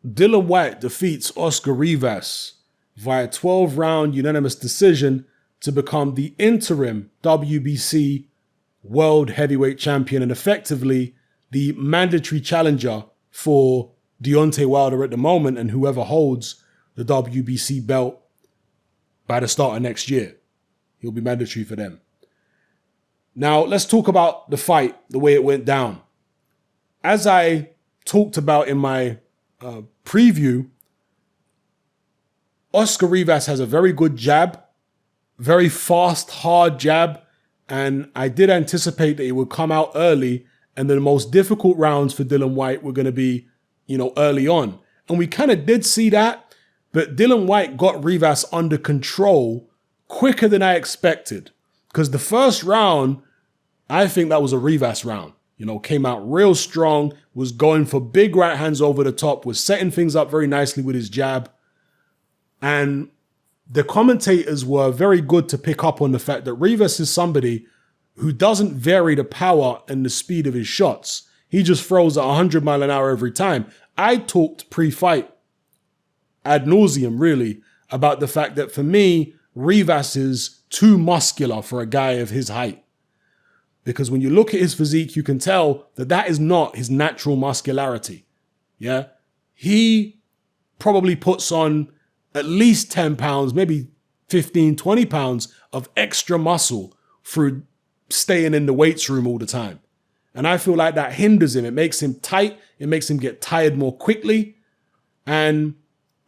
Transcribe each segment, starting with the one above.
Dillian Whyte defeats Oscar Rivas via 12-round unanimous decision to become the interim WBC World Heavyweight Champion and effectively the mandatory challenger for Deontay Wilder at the moment and whoever holds the WBC belt by the start of next year. He'll be mandatory for them. Now, let's talk about the fight, the way it went down. As I talked about in my preview, Oscar Rivas has a very good jab, very fast, hard jab, and I did anticipate that it would come out early, and the most difficult rounds for Dillian Whyte were going to be, early on. And we kind of did see that, but Dillian Whyte got Rivas under control quicker than I expected. Because the first round, I think that was a Rivas round. Came out real strong, was going for big right hands over the top, was setting things up very nicely with his jab. And the commentators were very good to pick up on the fact that Rivas is somebody who doesn't vary the power and the speed of his shots. He just throws at 100 miles an hour every time. I talked pre-fight ad nauseum, really, about the fact that for me, Rivas is too muscular for a guy of his height. Because when you look at his physique, you can tell that that is not his natural muscularity. Yeah. He probably puts on at least 10 pounds, maybe 15, 20 pounds of extra muscle through staying in the weights room all the time. And I feel like that hinders him. It makes him tight. It makes him get tired more quickly. And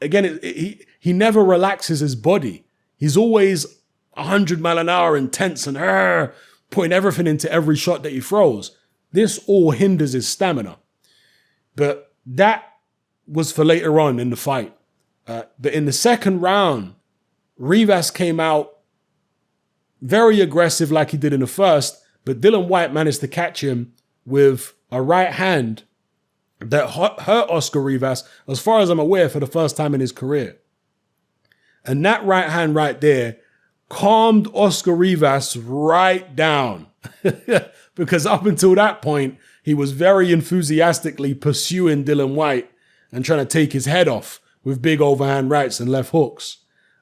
again, he never relaxes his body. He's always 100 miles an hour intense and putting everything into every shot that he throws. This all hinders his stamina. But that was for later on in the fight. But in the second round, Rivas came out very aggressive like he did in the first, but Dillian Whyte managed to catch him with a right hand that hurt Oscar Rivas, as far as I'm aware, for the first time in his career. And that right hand right there calmed Oscar Rivas right down. Because up until that point, he was very enthusiastically pursuing Dillian Whyte and trying to take his head off with big overhand rights and left hooks.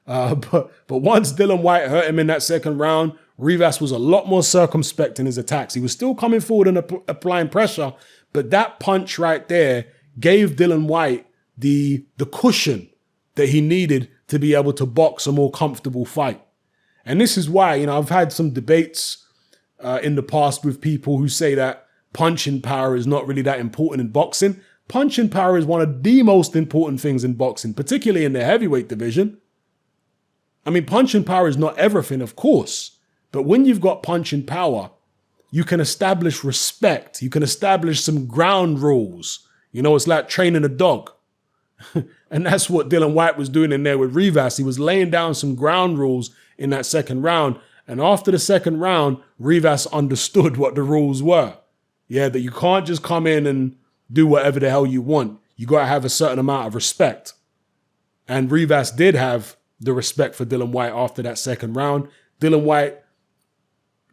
But once Dillian Whyte hurt him in that second round, Rivas was a lot more circumspect in his attacks. He was still coming forward and applying pressure, but that punch right there gave Dillian Whyte the cushion that he needed to be able to box a more comfortable fight. And this is why, I've had some debates in the past with people who say that punching power is not really that important in boxing. Punching power is one of the most important things in boxing, particularly in the heavyweight division. I mean, punching power is not everything, of course, but when you've got punching power, you can establish respect. You can establish some ground rules. It's like training a dog. And that's what Dillian Whyte was doing in there with Rivas. He was laying down some ground rules in that second round. And after the second round, Rivas understood what the rules were. Yeah, that you can't just come in and do whatever the hell you want. You got to have a certain amount of respect. And Rivas did have the respect for Dillian Whyte after that second round. Dillian Whyte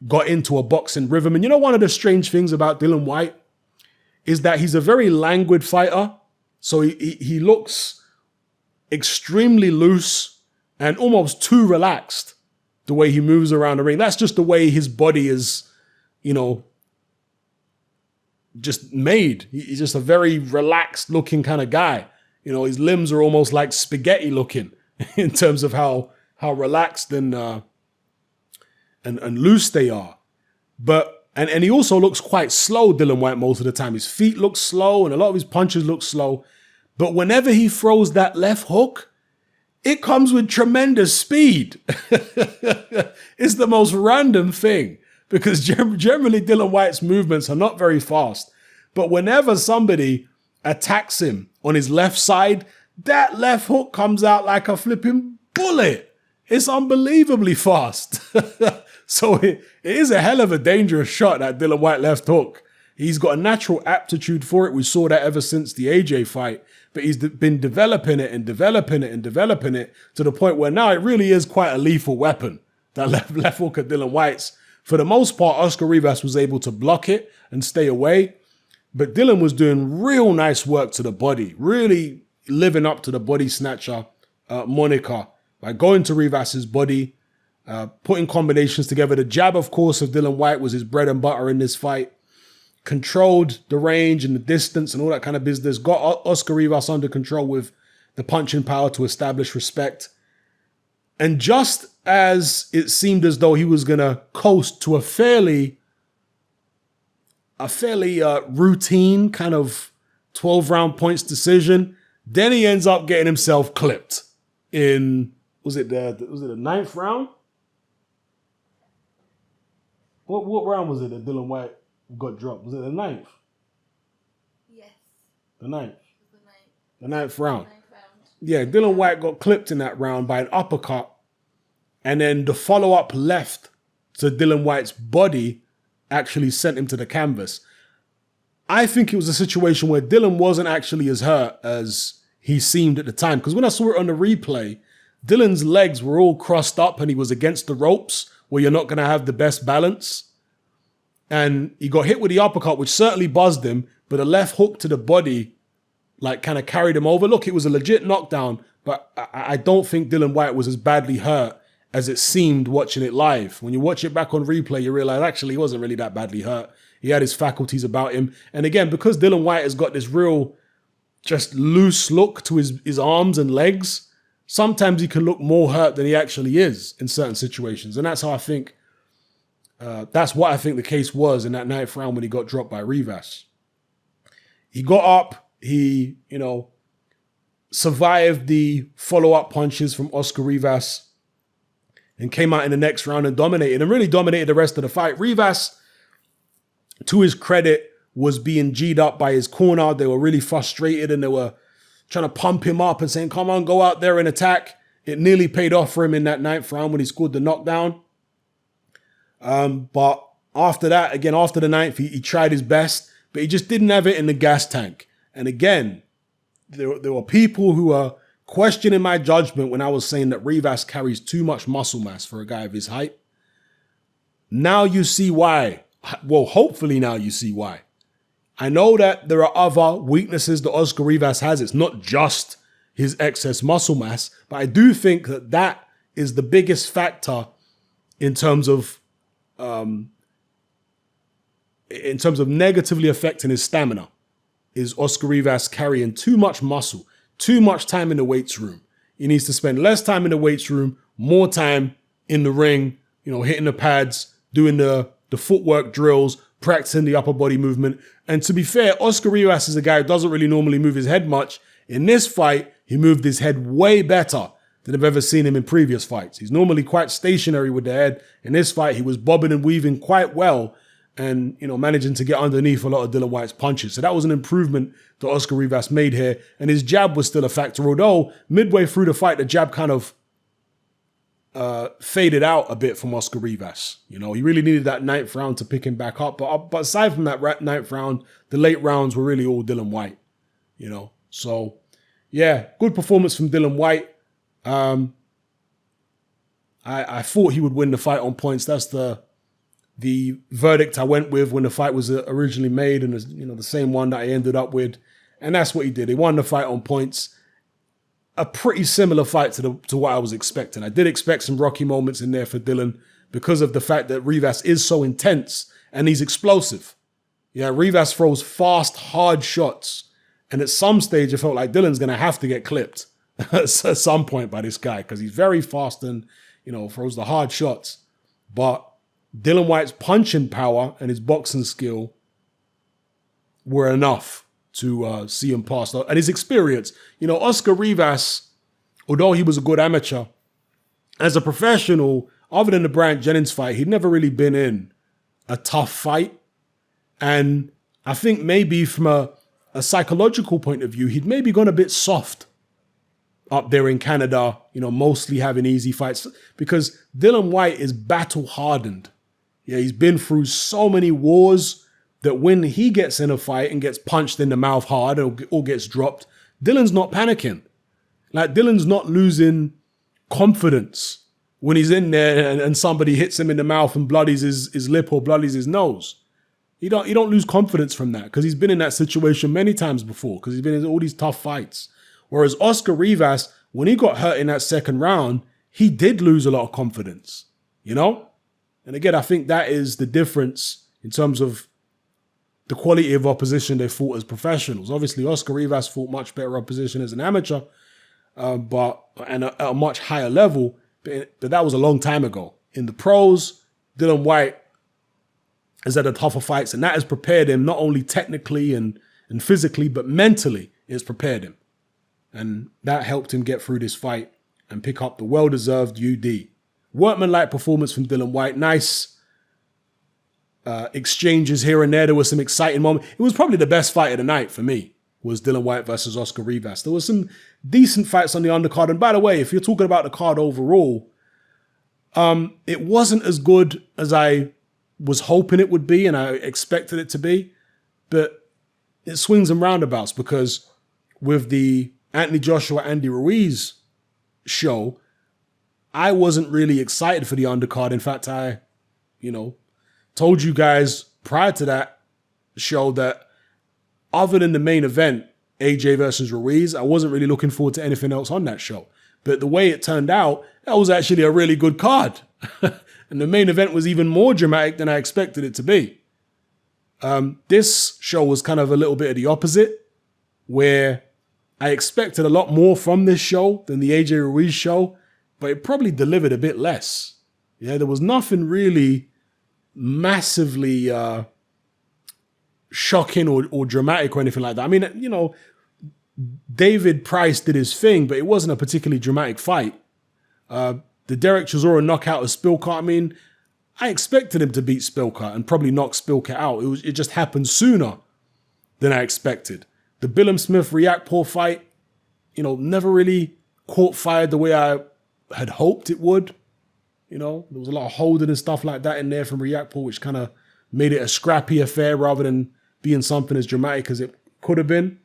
got into a boxing rhythm. And one of the strange things about Dillian Whyte is that he's a very languid fighter. So he looks extremely loose and almost too relaxed the way he moves around the ring. That's just the way his body is, just made. He's just a very relaxed looking kind of guy. His limbs are almost like spaghetti looking in terms of how relaxed and loose they are. But and he also looks quite slow, Dillian Whyte, most of the time. His feet look slow and a lot of his punches look slow. But whenever he throws that left hook, it comes with tremendous speed. It's the most random thing because generally Dillian Whyte's movements are not very fast. But whenever somebody attacks him on his left side, that left hook comes out like a flipping bullet. It's unbelievably fast. So it is a hell of a dangerous shot, that Dillian Whyte left hook. He's got a natural aptitude for it. We saw that ever since the AJ fight. But he's been developing it and developing it and developing it to the point where now it really is quite a lethal weapon, that left hook at Dillian Whyte's. For the most part, Oscar Rivas was able to block it and stay away. But Dillian was doing real nice work to the body. Really, living up to the body snatcher moniker by going to Rivas's body, putting combinations together. The jab, of course, of Dillian Whyte was his bread and butter in this fight. Controlled the range and the distance and all that kind of business. Got Oscar Rivas under control with the punching power to establish respect. And just as it seemed as though he was going to coast to a fairly routine kind of 12-round points decision, then he ends up getting himself clipped in, was it the ninth round? What round was it that Dillian Whyte got dropped? Was it the ninth? Yes. The ninth? The ninth. The ninth round. The ninth round. Yeah, Dillian Whyte got clipped in that round by an uppercut. And then the follow-up left to Dillian Whyte's body actually sent him to the canvas. I think it was a situation where Dillian wasn't actually as hurt as he seemed at the time. Because when I saw it on the replay, Dillian's legs were all crossed up and he was against the ropes where you're not going to have the best balance. And he got hit with the uppercut, which certainly buzzed him, but a left hook to the body like kind of carried him over. Look, it was a legit knockdown, but I don't think Dillian Whyte was as badly hurt as it seemed watching it live. When you watch it back on replay, you realize actually he wasn't really that badly hurt. He had his faculties about him. And again, because Dillian Whyte has got this real just loose look to his arms and legs, sometimes he can look more hurt than he actually is in certain situations. And that's how I think, that's what I think the case was in that ninth round when he got dropped by Rivas. He got up, he, survived the follow-up punches from Oscar Rivas and came out in the next round and dominated, and really dominated the rest of the fight. Rivas, to his credit, was being G'd up by his corner. They were really frustrated and they were trying to pump him up and saying, come on, go out there and attack. It nearly paid off for him in that ninth round when he scored the knockdown. But after that, again, after the ninth, he tried his best, but he just didn't have it in the gas tank. And again, there were people who are questioning my judgment when I was saying that Rivas carries too much muscle mass for a guy of his height. Now you see why. Well, hopefully now you see why. I know that there are other weaknesses that Oscar Rivas has. It's not just his excess muscle mass, but I do think that that is the biggest factor in terms of negatively affecting his stamina, is Oscar Rivas carrying too much muscle, too much time in the weights room. He needs to spend less time in the weights room, more time in the ring, hitting the pads, doing the footwork drills, practicing the upper body movement. And to be fair, Oscar Rivas is a guy who doesn't really normally move his head much. In this fight, he moved his head way better than I've ever seen him in previous fights. He's normally quite stationary with the head. In this fight, he was bobbing and weaving quite well and, managing to get underneath a lot of Dillian Whyte's punches. So that was an improvement that Oscar Rivas made here. And his jab was still a factor, although midway through the fight, the jab kind of faded out a bit from Oscar Rivas. He really needed that ninth round to pick him back up. But aside from that ninth round, the late rounds were really all Dillian Whyte. So yeah, good performance from Dillian Whyte. I thought he would win the fight on points. That's the verdict I went with when the fight was originally made, and the same one that I ended up with. And that's what he did. He won the fight on points. A pretty similar fight to what I was expecting. I did expect some rocky moments in there for Dillian because of the fact that Rivas is so intense and he's explosive. Yeah, Rivas throws fast, hard shots. And at some stage, it felt like Dillian's going to have to get clipped at some point by this guy because he's very fast and, throws the hard shots. But Dillian Whyte's punching power and his boxing skill were enough to see him pass. And his experience, Oscar Rivas, although he was a good amateur, as a professional, other than the Bryant Jennings fight, he'd never really been in a tough fight. And I think maybe from a psychological point of view, he'd maybe gone a bit soft up there in Canada, mostly having easy fights, because Dillian Whyte is battle hardened. Yeah, he's been through so many wars that when he gets in a fight and gets punched in the mouth hard or gets dropped, Dillian's not panicking. Like, Dillian's not losing confidence when he's in there and somebody hits him in the mouth and bloodies his lip or bloodies his nose. You don't lose confidence from that because he's been in that situation many times before because he's been in all these tough fights. Whereas Oscar Rivas, when he got hurt in that second round, he did lose a lot of confidence, you know? And again, I think that is the difference in terms of the quality of opposition they fought as professionals. Obviously, Oscar Rivas fought much better opposition as an amateur, but at a much higher level. But that was a long time ago. In the pros, Dillian Whyte has had the tougher fights, and that has prepared him not only technically and physically, but mentally it's prepared him. And that helped him get through this fight and pick up the well-deserved UD. Workman-like performance from Dillian Whyte. Nice exchanges here and there. There was some exciting moments. It was probably the best fight of the night for me, was Dillian Whyte versus Oscar Rivas. There was some decent fights on the undercard. And by the way, if you're talking about the card overall, it wasn't as good as I was hoping it would be and I expected it to be. But it swings and roundabouts, because with the Anthony Joshua, Andy Ruiz show, I wasn't really excited for the undercard. In fact, I, told you guys prior to that show that other than the main event, AJ versus Ruiz, I wasn't really looking forward to anything else on that show. But the way it turned out, that was actually a really good card. And the main event was even more dramatic than I expected it to be. This show was kind of a little bit of the opposite, where I expected a lot more from this show than the AJ Ruiz show, but it probably delivered a bit less. Yeah, there was nothing really massively shocking or dramatic or anything like that. I mean, David Price did his thing, but it wasn't a particularly dramatic fight. The Derek Chisora knockout of Spilka, I mean, I expected him to beat Spilka and probably knock Spilka out. It just happened sooner than I expected. The Billum Smith Riakporhe fight, never really caught fire the way I had hoped it would. There was a lot of holding and stuff like that in there from Riakporhe, which kind of made it a scrappy affair rather than being something as dramatic as it could have been.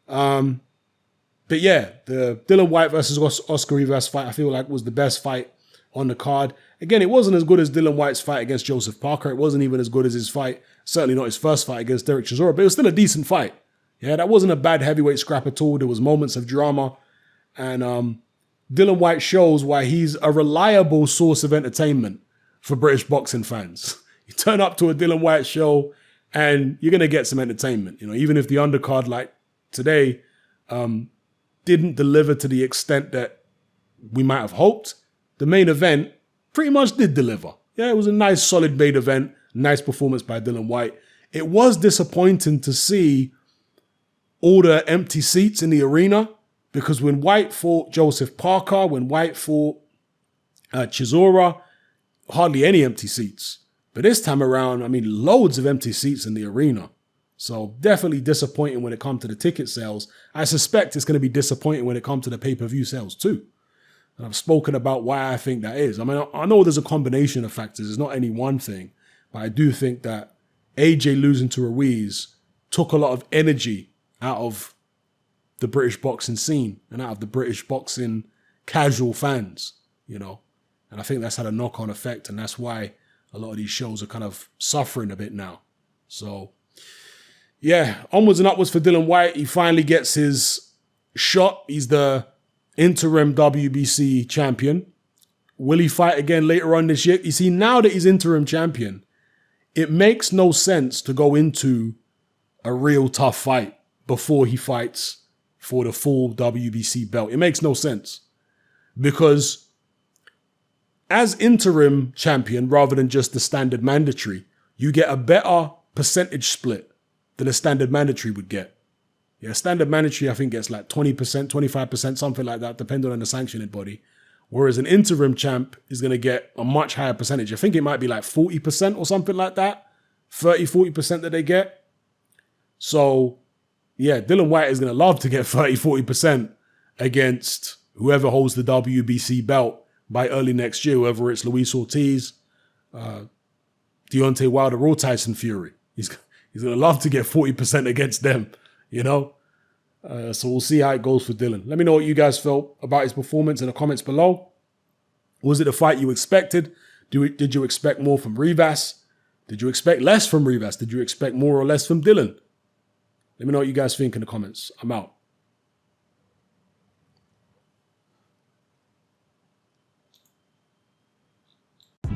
But yeah, the Dillian Whyte versus Oscar Rivas fight, I feel like was the best fight on the card. Again, it wasn't as good as Dillian Whyte's fight against Joseph Parker. It wasn't even as good as his fight, certainly not his first fight against Derek Chisora, but it was still a decent fight. Yeah, that wasn't a bad heavyweight scrap at all. There was moments of drama. And Dillian Whyte shows why he's a reliable source of entertainment for British boxing fans. You turn up to a Dillian Whyte show and you're going to get some entertainment. Even if the undercard like today didn't deliver to the extent that we might have hoped, the main event pretty much did deliver. Yeah, it was a nice, solid main event. Nice performance by Dillian Whyte. It was disappointing to see all the empty seats in the arena, because when Whyte fought Joseph Parker, when Whyte fought Chisora, hardly any empty seats. But this time around, I mean, loads of empty seats in the arena. So definitely disappointing when it comes to the ticket sales. I suspect it's going to be disappointing when it comes to the pay-per-view sales too. And I've spoken about why I think that is. I mean, I know there's a combination of factors. It's not any one thing. But I do think that AJ losing to Ruiz took a lot of energy out of the British boxing scene and out of the British boxing casual fans, And I think that's had a knock-on effect, and that's why a lot of these shows are kind of suffering a bit now. So, yeah, onwards and upwards for Dillian Whyte. He finally gets his shot. He's the interim WBC champion. Will he fight again later on this year? You see, now that he's interim champion, it makes no sense to go into a real tough fight before he fights for the full WBC belt. It makes no sense, because as interim champion, rather than just the standard mandatory, you get a better percentage split than a standard mandatory would get. Yeah, standard mandatory, I think, gets like 20%, 25%, something like that, depending on the sanctioning body. Whereas an interim champ is going to get a much higher percentage. I think it might be like 40% or something like that. 30, 40% that they get. So, yeah, Dillian Whyte is going to love to get 30, 40% against whoever holds the WBC belt by early next year, whether it's Luis Ortiz, Deontay Wilder, or Tyson Fury. He's going to love to get 40% against them, So we'll see how it goes for Dillian. Let me know what you guys felt about his performance in the comments below. Was it a fight you expected? Did you expect more from Rivas? Did you expect less from Rivas? Did you expect more or less from Dillian? Let me know what you guys think in the comments. I'm out.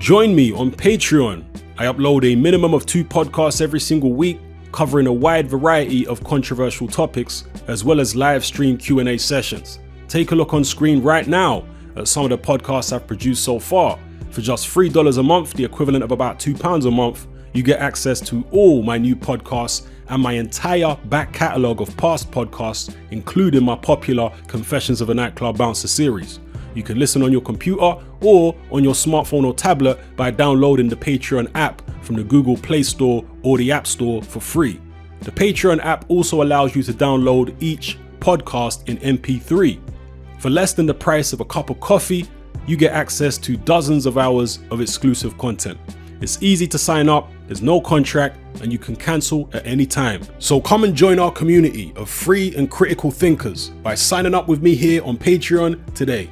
Join me on Patreon. I upload a minimum of 2 podcasts every single week, covering a wide variety of controversial topics, as well as live stream Q&A sessions. Take a look on screen right now at some of the podcasts I've produced so far. For just $3 a month, the equivalent of about £2 a month, you get access to all my new podcasts and my entire back catalogue of past podcasts, including my popular Confessions of a Nightclub Bouncer series. You can listen on your computer or on your smartphone or tablet by downloading the Patreon app from the Google Play Store or the App Store for free. The Patreon app also allows you to download each podcast in MP3. For less than the price of a cup of coffee, you get access to dozens of hours of exclusive content. It's easy to sign up, there's no contract, and you can cancel at any time. So come and join our community of free and critical thinkers by signing up with me here on Patreon today.